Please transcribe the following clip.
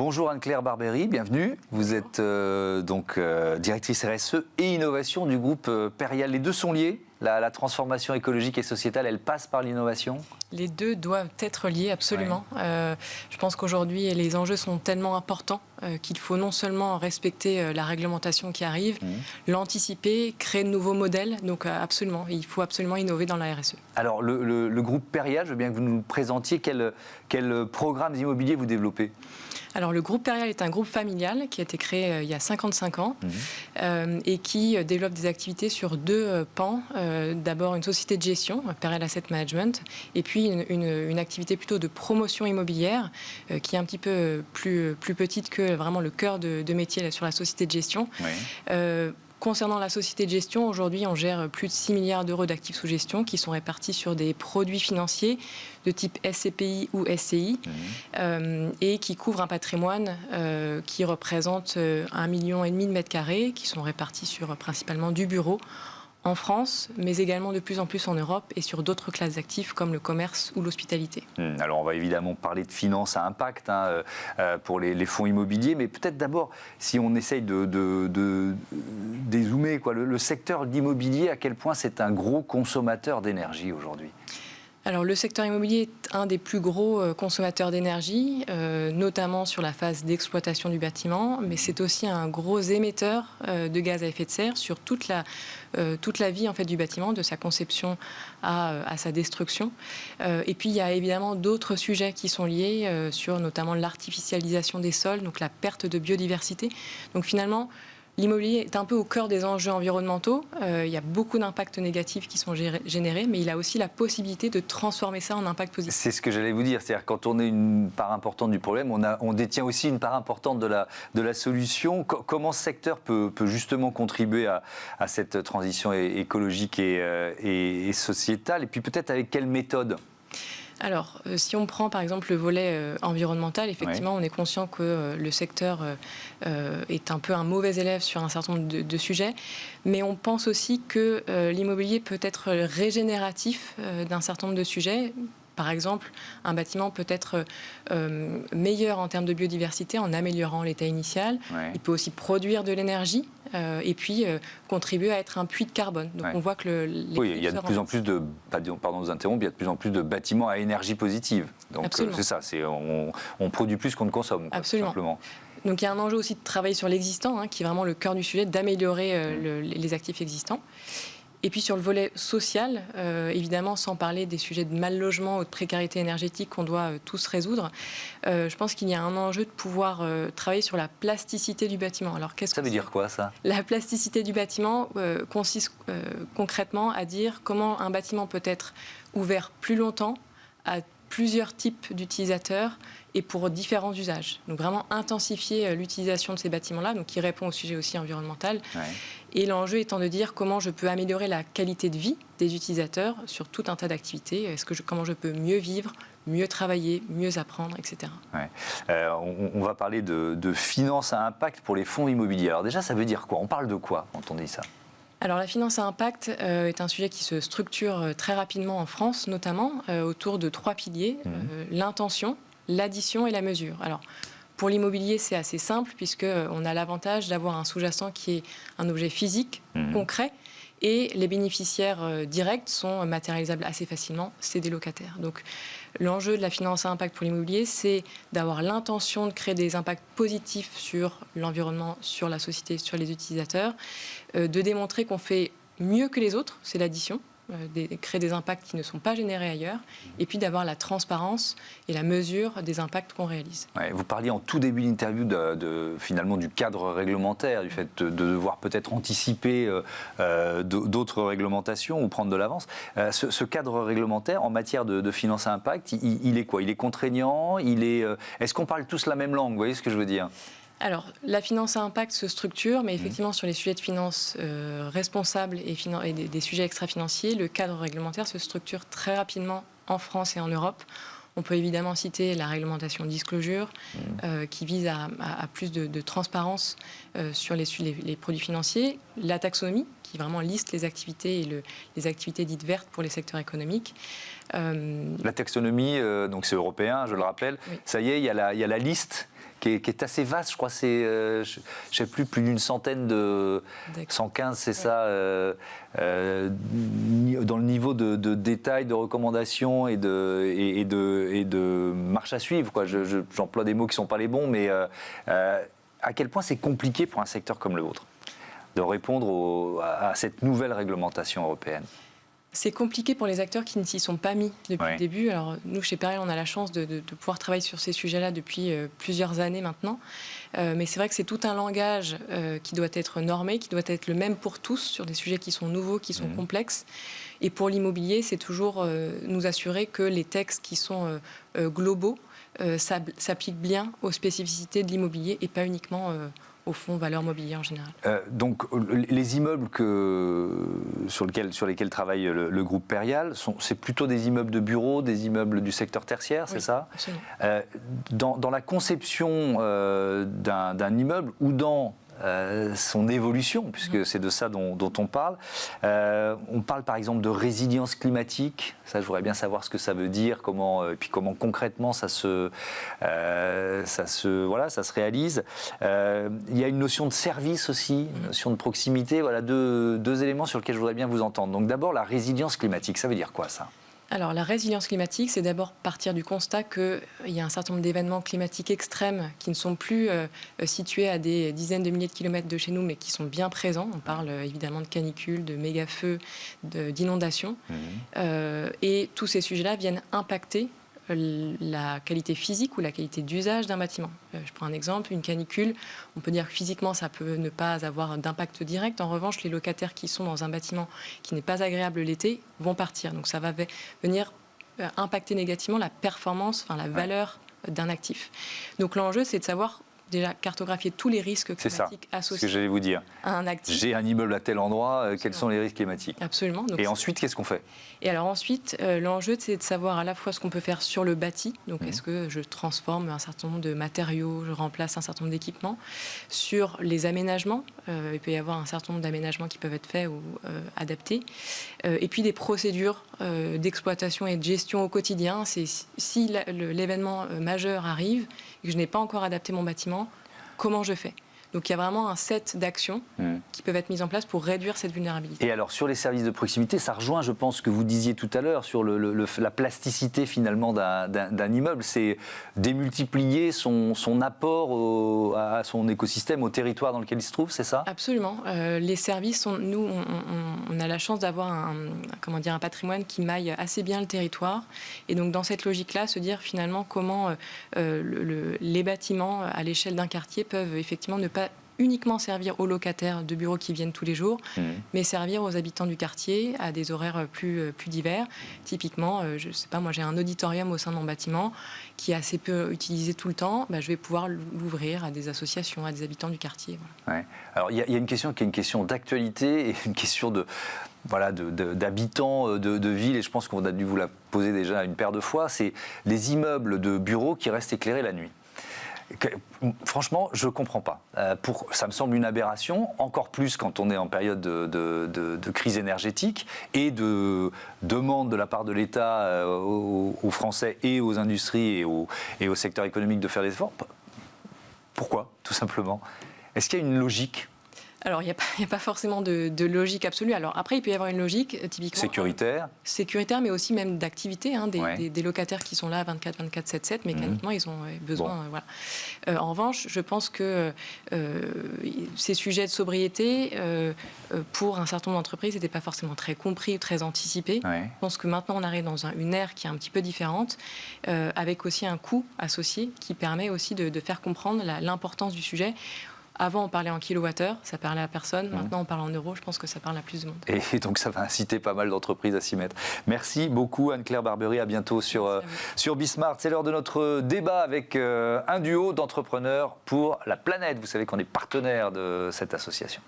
Bonjour Anne-Claire Barbery, bienvenue. Vous êtes directrice RSE et innovation du groupe Perial. Les deux sont liés. La transformation écologique et sociétale, elle passe par l'innovation? Les deux doivent être liés, absolument. Ouais. Je pense qu'aujourd'hui, les enjeux sont tellement importants qu'il faut non seulement respecter la réglementation qui arrive, l'anticiper, créer de nouveaux modèles. Donc absolument, il faut absolument innover dans la RSE. Alors le groupe Perial, je veux bien que vous nous présentiez quels programmes immobiliers vous développez. Alors le groupe Perial est un groupe familial qui a été créé il y a 55 ans et qui développe des activités sur deux pans. D'abord une société de gestion, Perial Asset Management, et puis une activité plutôt de promotion immobilière qui est un petit peu plus petite que vraiment le cœur de métier sur la société de gestion. Oui. Concernant la société de gestion, aujourd'hui, on gère plus de 6 milliards d'euros d'actifs sous gestion qui sont répartis sur des produits financiers de type SCPI ou SCI et qui couvrent un patrimoine qui représente 1,5 million de mètres carrés qui sont répartis sur principalement du bureau en France, mais également de plus en plus en Europe et sur d'autres classes d'actifs comme le commerce ou l'hospitalité. Alors on va évidemment parler de finances à impact pour les fonds immobiliers, mais peut-être d'abord, si on essaye de dézoomer, le secteur de l'immobilier, à quel point c'est un gros consommateur d'énergie aujourd'hui ? Alors, le secteur immobilier est un des plus gros consommateurs d'énergie, notamment sur la phase d'exploitation du bâtiment, mais c'est aussi un gros émetteur de gaz à effet de serre sur toute la vie en fait, du bâtiment, de sa conception à sa destruction. Et puis, il y a évidemment d'autres sujets qui sont liés sur notamment l'artificialisation des sols, donc la perte de biodiversité. Donc finalement, l'immobilier est un peu au cœur des enjeux environnementaux. Il y a beaucoup d'impacts négatifs qui sont générés, mais il a aussi la possibilité de transformer ça en impact positif. C'est ce que j'allais vous dire. C'est-à-dire quand on est une part importante du problème, on détient aussi une part importante de la solution. Comment ce secteur peut justement contribuer à cette transition écologique et sociétale? Et puis peut-être avec quelle méthode? Alors, si on prend par exemple le volet environnemental, effectivement, on est conscient que le secteur est un peu un mauvais élève sur un certain nombre de sujets, mais on pense aussi que l'immobilier peut être régénératif d'un certain nombre de sujets. Par exemple, un bâtiment peut être meilleur en termes de biodiversité en améliorant l'état initial. Ouais. Il peut aussi produire de l'énergie et puis contribuer à être un puits de carbone. Donc on voit que il y a de plus en plus de, pardon de vous interrompre, il y a de plus en plus de bâtiments à énergie positive. Donc c'est ça, on produit plus qu'on ne consomme. Absolument. Tout simplement. Donc il y a un enjeu aussi de travailler sur l'existant, qui est vraiment le cœur du sujet, d'améliorer les actifs existants. Et puis sur le volet social, évidemment, sans parler des sujets de mal logement ou de précarité énergétique qu'on doit tous résoudre, je pense qu'il y a un enjeu de pouvoir travailler sur la plasticité du bâtiment. Alors, ça veut dire quoi, ça ? La plasticité du bâtiment consiste concrètement à dire comment un bâtiment peut être ouvert plus longtemps à plusieurs types d'utilisateurs et pour différents usages. Donc vraiment intensifier l'utilisation de ces bâtiments-là, donc qui répond au sujet aussi environnemental. Ouais. Et l'enjeu étant de dire comment je peux améliorer la qualité de vie des utilisateurs sur tout un tas d'activités. Comment je peux mieux vivre, mieux travailler, mieux apprendre, etc. Ouais. On va parler de finances à impact pour les fonds immobiliers. Alors déjà, ça veut dire quoi ? On parle de quoi quand on dit ça ? Alors la finance à impact est un sujet qui se structure très rapidement en France, notamment autour de 3 piliers, l'intention, l'addition et la mesure. Alors pour l'immobilier, c'est assez simple puisqu'on a l'avantage d'avoir un sous-jacent qui est un objet physique, concret, et les bénéficiaires directs sont matérialisables assez facilement, c'est des locataires. Donc l'enjeu de la finance à impact pour l'immobilier, c'est d'avoir l'intention de créer des impacts positifs sur l'environnement, sur la société, sur les utilisateurs, de démontrer qu'on fait mieux que les autres, c'est l'addition, créer des impacts qui ne sont pas générés ailleurs, et puis d'avoir la transparence et la mesure des impacts qu'on réalise. Ouais, vous parliez en tout début d'interview finalement du cadre réglementaire, du fait de devoir peut-être anticiper d'autres réglementations ou prendre de l'avance. Ce cadre réglementaire en matière de finance à impact, il est quoi ? Il est contraignant ? Est-ce qu'on parle tous la même langue ? Vous voyez ce que je veux dire ? Alors, la finance à impact se structure, mais effectivement, sur les sujets de finance responsables et des sujets extra-financiers, le cadre réglementaire se structure très rapidement en France et en Europe. On peut évidemment citer la réglementation disclosure qui vise à plus de transparence sur les produits financiers, la taxonomie qui vraiment liste les activités et les activités dites vertes pour les secteurs économiques. La taxonomie, donc c'est européen, je le rappelle. Oui. Ça y est, il y a la liste qui est assez vaste. Je crois que c'est, je ne sais plus d'une centaine de... 115, c'est ça, dans le niveau de détail, de recommandations et de marche à suivre, quoi. J'emploie des mots qui ne sont pas les bons, mais à quel point c'est compliqué pour un secteur comme le vôtre de répondre à cette nouvelle réglementation européenne? C'est compliqué pour les acteurs qui ne s'y sont pas mis depuis Ouais. le début. Alors nous, chez Perel, on a la chance de pouvoir travailler sur ces sujets-là depuis plusieurs années maintenant. Mais c'est vrai que c'est tout un langage qui doit être normé, qui doit être le même pour tous sur des sujets qui sont nouveaux, qui sont complexes. Et pour l'immobilier, c'est toujours nous assurer que les textes qui sont globaux s'appliquent bien aux spécificités de l'immobilier et pas uniquement au fonds valeurs mobilières en général. Donc les immeubles sur lesquels travaille le groupe Perial, c'est plutôt des immeubles de bureaux, des immeubles du secteur tertiaire, c'est ça? Absolument. Dans la conception d'un immeuble ou dans son évolution, puisque c'est de ça dont on parle. On parle par exemple de résilience climatique. Ça, je voudrais bien savoir ce que ça veut dire, et puis comment concrètement ça se réalise. Il y a une notion de service aussi, une notion de proximité. Voilà deux éléments sur lesquels je voudrais bien vous entendre. Donc d'abord, la résilience climatique, ça veut dire quoi ça ? Alors, la résilience climatique, c'est d'abord partir du constat qu'il y a un certain nombre d'événements climatiques extrêmes qui ne sont plus situés à des dizaines de milliers de kilomètres de chez nous, mais qui sont bien présents. On parle évidemment de canicules, de méga-feux, d'inondations. Et tous ces sujets-là viennent impacter la qualité physique ou la qualité d'usage d'un bâtiment. Je prends un exemple, une canicule, on peut dire que physiquement ça peut ne pas avoir d'impact direct. En revanche, les locataires qui sont dans un bâtiment qui n'est pas agréable l'été vont partir. Donc ça va venir impacter négativement la performance, enfin la valeur d'un actif. Donc l'enjeu, c'est de savoir déjà cartographier tous les risques climatiques associés ce que j'allais vous dire. À un actif. J'ai un immeuble à tel endroit, quels sont les risques climatiques? Absolument. Donc et ensuite, qu'est-ce qu'on fait? Et alors ensuite, l'enjeu, c'est de savoir à la fois ce qu'on peut faire sur le bâti, donc est-ce que je transforme un certain nombre de matériaux, je remplace un certain nombre d'équipements, sur les aménagements, il peut y avoir un certain nombre d'aménagements qui peuvent être faits ou adaptés, et puis des procédures d'exploitation et de gestion au quotidien. C'est si l'événement majeur arrive et que je n'ai pas encore adapté mon bâtiment, comment je fais ? Donc il y a vraiment un set d'actions qui peuvent être mises en place pour réduire cette vulnérabilité. Et alors sur les services de proximité, ça rejoint, je pense, ce que vous disiez tout à l'heure sur la plasticité finalement d'un immeuble. C'est démultiplier son apport à son écosystème, au territoire dans lequel il se trouve, c'est ça? Absolument. Les services, nous, on a la chance d'avoir un patrimoine qui maille assez bien le territoire. Et donc dans cette logique-là, se dire finalement comment les bâtiments à l'échelle d'un quartier peuvent effectivement ne pas uniquement servir aux locataires de bureaux qui viennent tous les jours, mais servir aux habitants du quartier à des horaires plus divers. Typiquement, je ne sais pas, moi j'ai un auditorium au sein de mon bâtiment qui est assez peu utilisé tout le temps. Je vais pouvoir l'ouvrir à des associations, à des habitants du quartier. Voilà. Ouais. Alors il y a une question qui est une question d'actualité et une question d'habitants de ville, et je pense qu'on a dû vous la poser déjà une paire de fois, c'est les immeubles de bureaux qui restent éclairés la nuit. Franchement, je ne comprends pas. Ça me semble une aberration, encore plus quand on est en période de crise énergétique et de demande de la part de l'État aux Français et aux industries et au secteur économique de faire des efforts. Pourquoi, tout simplement? Est-ce qu'il y a une logique? Alors, il n'y a pas forcément de logique absolue. Alors, après, il peut y avoir une logique, typiquement... Sécuritaire, mais aussi même d'activité. Des locataires qui sont là 24/7, mécaniquement, ils ont besoin... Bon. Voilà. En revanche, je pense que ces sujets de sobriété, pour un certain nombre d'entreprises, n'étaient pas forcément très compris ou très anticipés. Je pense que maintenant, on arrive dans une ère qui est un petit peu différente, avec aussi un coût associé qui permet aussi de faire comprendre l'importance du sujet. Avant, on parlait en kilowattheure, ça parlait à personne. Maintenant, on parle en euros. Je pense que ça parle à plus de monde. Et donc, ça va inciter pas mal d'entreprises à s'y mettre. Merci beaucoup, Anne-Claire Barbery. À bientôt sur Bismart. C'est l'heure de notre débat avec un duo d'entrepreneurs pour la planète. Vous savez qu'on est partenaire de cette association.